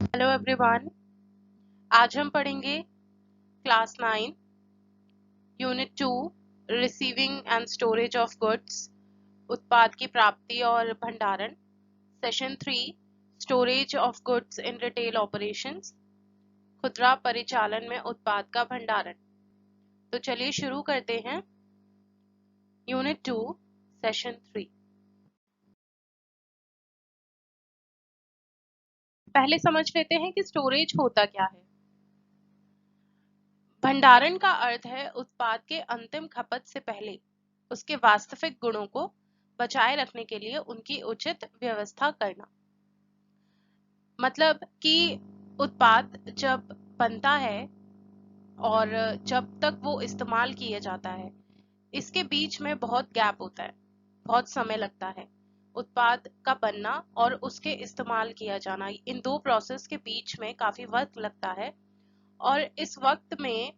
Hello everyone. आज हम पढ़ेंगे class 9 unit 2 receiving end storage of goods, उत्पाद की प्राप्ति और भंडारण। Session 3 storage of goods in retail operations, खुदरा परिचालन में उत्पाद का भंडारण। तो चलिए शुरू करते हैं। Unit 2 session 3। पहले समझ लेते हैं कि स्टोरेज होता क्या है। भंडारण का अर्थ है उत्पाद के अंतिम खपत से पहले उसके वास्तविक गुणों को बचाए रखने के लिए उनकी उचित व्यवस्था करना। मतलब कि उत्पाद जब बनता है और जब तक वो इस्तेमाल किया जाता है, इसके बीच में बहुत गैप होता है, बहुत समय लगता है। उत्पाद का बनना और उसके इस्तेमाल किया जाना, इन दो प्रोसेस के बीच में काफी वक्त लगता है। और इस वक्त में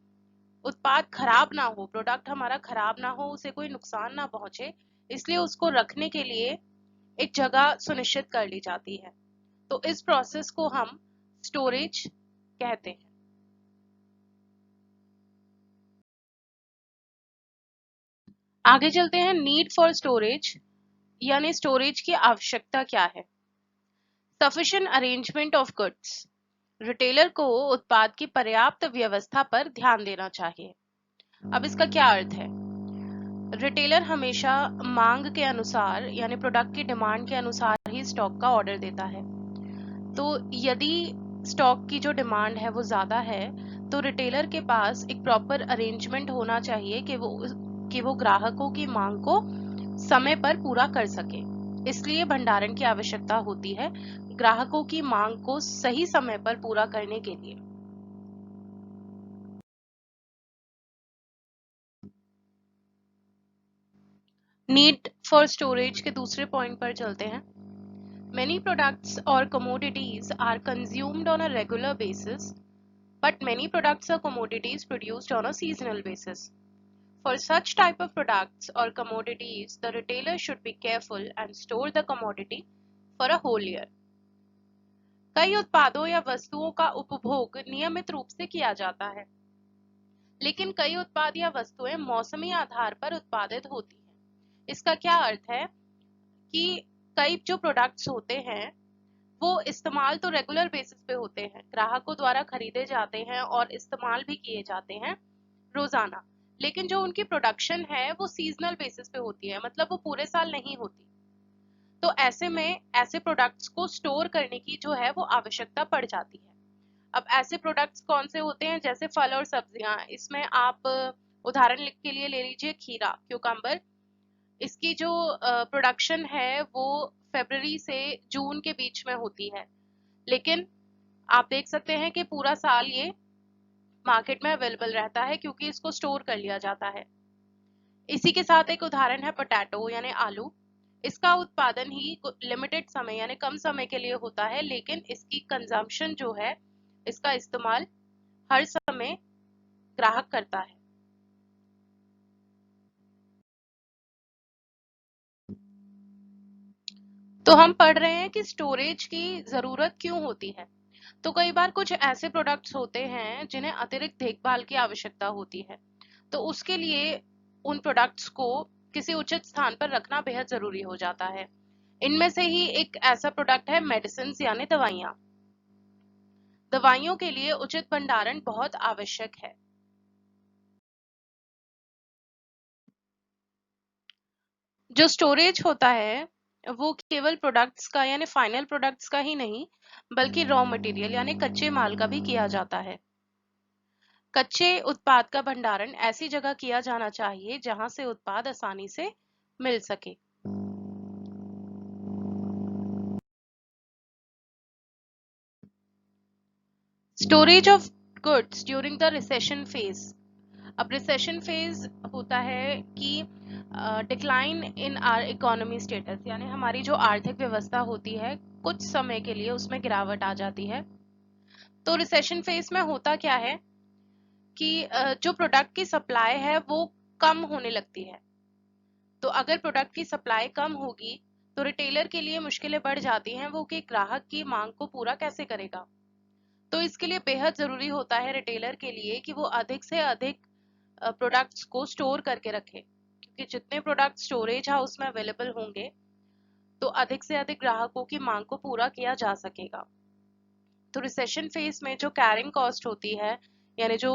उत्पाद खराब ना हो, प्रोडक्ट हमारा खराब ना हो, उसे कोई नुकसान ना पहुंचे, इसलिए उसको रखने के लिए एक जगह सुनिश्चित कर ली जाती है। तो इस प्रोसेस को हम स्टोरेज कहते हैं। आगे चलते हैं। नीड फॉर स्टोरेज यानी स्टोरेज की आवश्यकता क्या है। Sufficient arrangement of goods, retailer को उत्पाद की पर्याप्त व्यवस्था पर ध्यान देना चाहिए। अब इसका क्या अर्थ है। रिटेलर हमेशा मांग के अनुसार यानी प्रोडक्ट की डिमांड के अनुसार ही स्टॉक का ऑर्डर देता है। तो यदि स्टॉक की जो डिमांड है वो ज़्यादा है, तो रिटेलर के पास एक प्रॉपर अरेंजमेंट होना चाहिए कि वो ग्राहकों की मांग को समय पर पूरा कर सके। इसलिए भंडारण की आवश्यकता होती है ग्राहकों की मांग को सही समय पर पूरा करने के लिए। नीड फॉर स्टोरेज के दूसरे पॉइंट पर चलते हैं। Many products or commodities are consumed on a regular basis, but many products or commodities produced on a seasonal basis. For such type of products or commodities, the retailer should be careful and store the commodity for a whole year. कई उत्पादों या वस्तुओं का उपभोग नियमित रूप से किया जाता है, लेकिन कई उत्पाद या वस्तुएं मौसमी आधार पर उत्पादित होती हैं। इसका क्या अर्थ है कि कई जो प्रोडक्ट्स होते हैं वो इस्तेमाल तो रेगुलर बेसिस पे होते हैं, ग्राहकों द्वारा खरीदे जाते हैं और इस्तेमाल भी किए जाते हैं रोजाना। लेकिन जो उनकी प्रोडक्शन है वो सीजनल बेसिस पे होती है, मतलब वो पूरे साल नहीं होती। तो ऐसे में ऐसे प्रोडक्ट्स को स्टोर करने की जो है वो आवश्यकता पड़ जाती है। अब ऐसे प्रोडक्ट्स कौन से होते हैं, जैसे फल और सब्जियां। इसमें आप उदाहरण के लिए ले लीजिए खीरा, क्यूकम्बर। इसकी जो प्रोडक्शन है वो फरवरी से जून के बीच में होती है, लेकिन आप देख सकते हैं कि पूरा साल ये मार्केट में अवेलेबल रहता है क्योंकि इसको स्टोर कर लिया जाता है। इसी के साथ एक उदाहरण है पोटैटो यानी आलू। इसका उत्पादन ही लिमिटेड समय यानी कम समय के लिए होता है, लेकिन इसकी कंजम्पशन जो है, इसका इस्तेमाल हर समय ग्राहक करता है। तो हम पढ़ रहे हैं कि स्टोरेज की जरूरत क्यों होती है। तो कई बार कुछ ऐसे प्रोडक्ट्स होते हैं जिन्हें अतिरिक्त देखभाल की आवश्यकता होती है, तो उसके लिए उन प्रोडक्ट्स को किसी उचित स्थान पर रखना बेहद जरूरी हो जाता है। इनमें से ही एक ऐसा प्रोडक्ट है मेडिसिन यानी दवाइयाँ। दवाइयों के लिए उचित भंडारण बहुत आवश्यक है। जो स्टोरेज होता है वो केवल प्रोडक्ट्स का यानी फाइनल प्रोडक्ट्स का ही नहीं, बल्कि रॉ मटेरियल यानी कच्चे माल का भी किया जाता है। कच्चे उत्पाद का भंडारण ऐसी जगह किया जाना चाहिए जहां से उत्पाद आसानी से मिल सके। Storage of goods during the recession phase. अब रिसेशन फेज होता है कि decline in are economy status, यानी हमारी जो आर्थिक व्यवस्था होती है कुछ समय के लिए उसमें गिरावट आ जाती है। तो रिसेशन फेज में होता क्या है कि जो प्रोडक्ट की सप्लाई है वो कम होने लगती है। तो अगर प्रोडक्ट की सप्लाई कम होगी तो रिटेलर के लिए मुश्किलें बढ़ जाती हैं, वो कि ग्राहक की मांग को पूरा कैसे करेगा। तो इसके लिए बेहद जरूरी होता है रिटेलर के लिए कि वो अधिक से अधिक प्रोडक्ट्स को स्टोर करके रखे, क्योंकि जितने प्रोडक्ट स्टोरेज हाउस में अवेलेबल होंगे तो अधिक से अधिक ग्राहकों की मांग को पूरा किया जा सकेगा। तो रिसेशन फेज में जो कैरिंग कॉस्ट होती है, यानी जो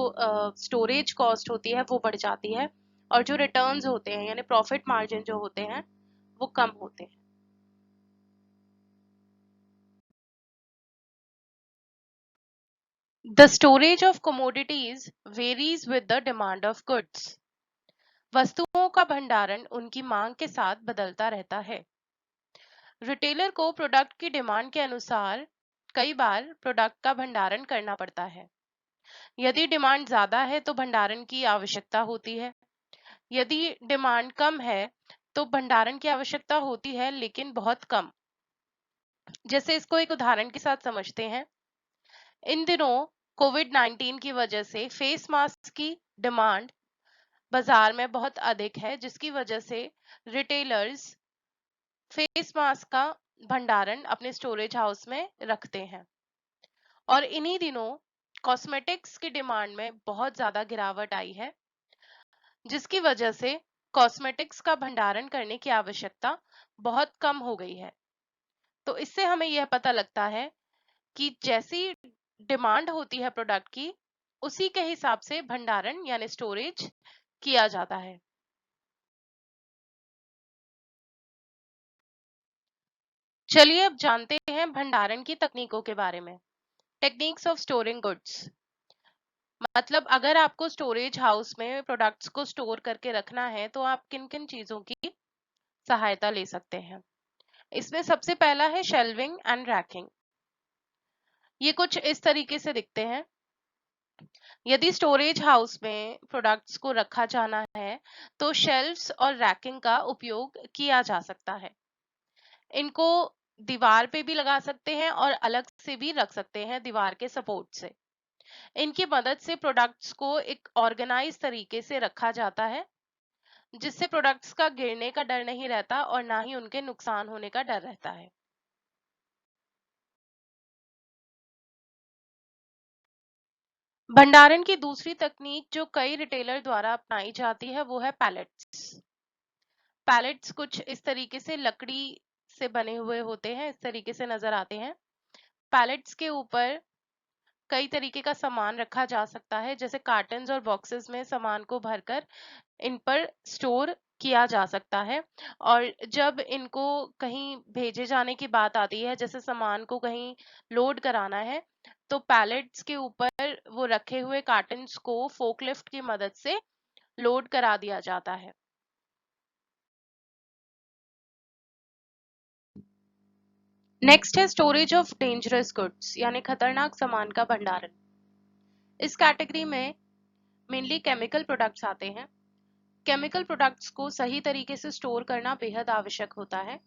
स्टोरेज कॉस्ट होती है वो बढ़ जाती है, और जो रिटर्न्स होते हैं यानी प्रॉफिट मार्जिन जो होते हैं वो कम होते हैं। The storage of commodities varies with the demand of goods. वस्तुओं का भंडारण उनकी मांग के साथ बदलता रहता है। रिटेलर को प्रोडक्ट की डिमांड के अनुसार कई बार प्रोडक्ट का भंडारण करना पड़ता है। यदि डिमांड ज्यादा है तो भंडारण की आवश्यकता होती है। यदि डिमांड कम है तो भंडारण की आवश्यकता होती है, लेकिन बहुत कम। जैसे इसको एक उदाहरण के साथ समझते हैं। इन दिनों कोविड-19 की वजह से फेस मास्क की डिमांड बाजार में बहुत अधिक है, जिसकी वजह से रिटेलर्स फेस मास्क का भंडारण अपने स्टोरेज हाउस में रखते हैं। और इन्हीं दिनों कॉस्मेटिक्स की डिमांड में बहुत ज्यादा गिरावट आई है, जिसकी वजह से कॉस्मेटिक्स का भंडारण करने की आवश्यकता बहुत कम हो गई है। तो इससे हमें यह पता लगता है कि जैसी डिमांड होती है प्रोडक्ट की, उसी के हिसाब से भंडारण यानी स्टोरेज किया जाता है। चलिए अब जानते हैं भंडारण की तकनीकों के बारे में। टेक्निक्स ऑफ स्टोरिंग गुड्स, मतलब अगर आपको स्टोरेज हाउस में प्रोडक्ट्स को स्टोर करके रखना है तो आप किन किन चीजों की सहायता ले सकते हैं। इसमें सबसे पहला है शेल्विंग एंड रैकिंग। ये कुछ इस तरीके से दिखते हैं। यदि स्टोरेज हाउस में प्रोडक्ट्स को रखा जाना है तो शेल्व्स और रैकिंग का उपयोग किया जा सकता है। इनको दीवार पे भी लगा सकते हैं और अलग से भी रख सकते हैं दीवार के सपोर्ट से। इनकी मदद से प्रोडक्ट्स को एक ऑर्गेनाइज तरीके से रखा जाता है, जिससे प्रोडक्ट्स का गिरने का डर नहीं रहता और ना ही उनके नुकसान होने का डर रहता है। भंडारण की दूसरी तकनीक जो कई रिटेलर द्वारा अपनाई जाती है वो है पैलेट्स। पैलेट्स कुछ इस तरीके से लकड़ी से बने हुए होते हैं, इस तरीके से नजर आते हैं। पैलेट्स के ऊपर कई तरीके का सामान रखा जा सकता है, जैसे कार्टन्स और बॉक्सेस में सामान को भरकर इन पर स्टोर किया जा सकता है। और जब इनको कहीं भेजे जाने की बात आती है, जैसे सामान को कहीं लोड कराना है, तो पैलेट्स के ऊपर वो रखे हुए कार्टन्स को फोकलिफ्ट की मदद से लोड करा दिया जाता है। नेक्स्ट है स्टोरेज ऑफ डेंजरस गुड्स, यानी खतरनाक सामान का भंडारण। इस कैटेगरी में मेनली केमिकल प्रोडक्ट्स आते हैं। केमिकल प्रोडक्ट्स को सही तरीके से स्टोर करना बेहद आवश्यक होता है,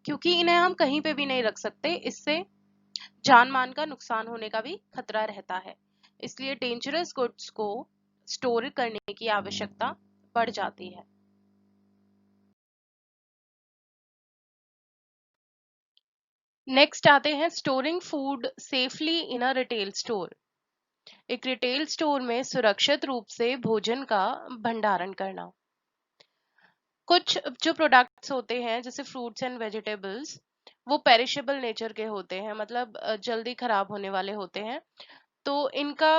क्योंकि इन्हें हम कहीं पे भी नहीं रख सकते। इससे जान मान का नुकसान होने का भी खतरा रहता है। इसलिए डेंजरस गुड्स को स्टोर करने की आवश्यकता बढ़ जाती है। नेक्स्ट आते हैं storing food safely in a retail store. एक रिटेल स्टोर में सुरक्षित रूप से भोजन का भंडारण करना। कुछ जो प्रोडक्ट्स होते हैं जैसे फ्रूट्स एंड वेजिटेबल्स, वो पेरिशेबल नेचर के होते हैं, मतलब जल्दी खराब होने वाले होते हैं। तो इनका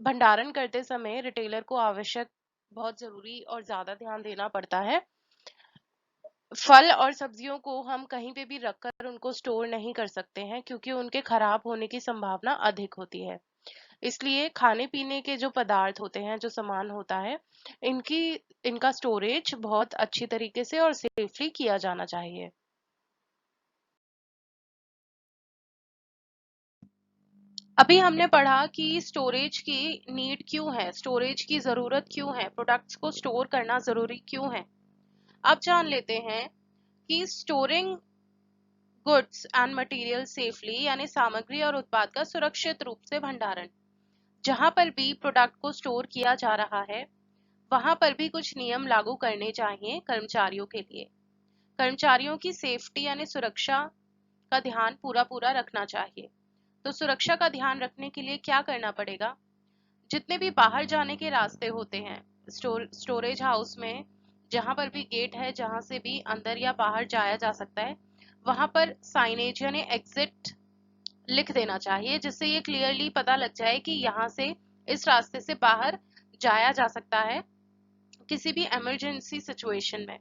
भंडारण करते समय रिटेलर को आवश्यक बहुत जरूरी और ज्यादा ध्यान देना पड़ता है। फल और सब्जियों को हम कहीं पे भी रखकर उनको स्टोर नहीं कर सकते हैं, क्योंकि उनके खराब होने की संभावना अधिक होती है। इसलिए खाने पीने के जो पदार्थ होते हैं, जो सामान होता है, इनकी इनका स्टोरेज बहुत अच्छी तरीके से और सेफली किया जाना चाहिए। अभी हमने पढ़ा कि स्टोरेज की नीड क्यों है, स्टोरेज की जरूरत क्यों है, प्रोडक्ट्स को स्टोर करना जरूरी क्यों है। अब जान लेते हैं कि storing goods and material safely, यानी सामग्री और उत्पाद का सुरक्षित रूप से भंडारण। जहां पर भी प्रोडक्ट को स्टोर किया जा रहा है वहां पर भी कुछ नियम लागू करने चाहिए कर्मचारियों के लिए। कर्मचारियों की सेफ्टी यानी सुरक्षा का ध्यान पूरा पूरा रखना चाहिए। तो सुरक्षा का ध्यान रखने के लिए क्या करना पड़ेगा? जितने भी बाहर जाने के रास्ते होते हैं स्टोरेज हाउस में, जहां पर भी गेट है जहां से भी अंदर या बाहर जाया जा सकता है, वहां पर साइनेज यानी एग्जिट लिख देना चाहिए, जिससे ये क्लियरली पता लग जाए कि यहाँ से इस रास्ते से बाहर जाया जा सकता है किसी भी इमरजेंसी सिचुएशन में।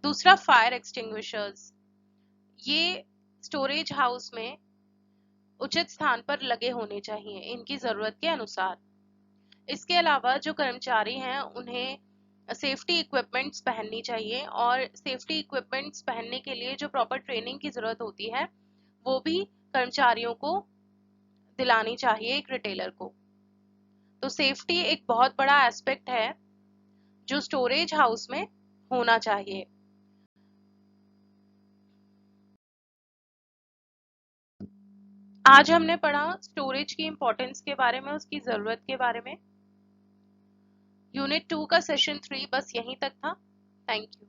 दूसरा, फायर एक्सटिंग्विशर्स। ये स्टोरेज हाउस में उचित स्थान पर लगे होने चाहिए इनकी जरूरत के अनुसार। इसके अलावा जो कर्मचारी हैं उन्हें सेफ्टी इक्विपमेंट्स पहननी चाहिए, और सेफ्टी इक्विपमेंट्स पहनने के लिए जो प्रॉपर ट्रेनिंग की जरूरत होती है वो भी कर्मचारियों को दिलानी चाहिए एक रिटेलर को। तो सेफ्टी एक बहुत बड़ा एस्पेक्ट है जो स्टोरेज हाउस में होना चाहिए। आज हमने पढ़ा स्टोरेज की इंपॉर्टेंस के बारे में, उसकी जरूरत के बारे में। यूनिट 2 का सेशन 3 बस यहीं तक था। Thank you.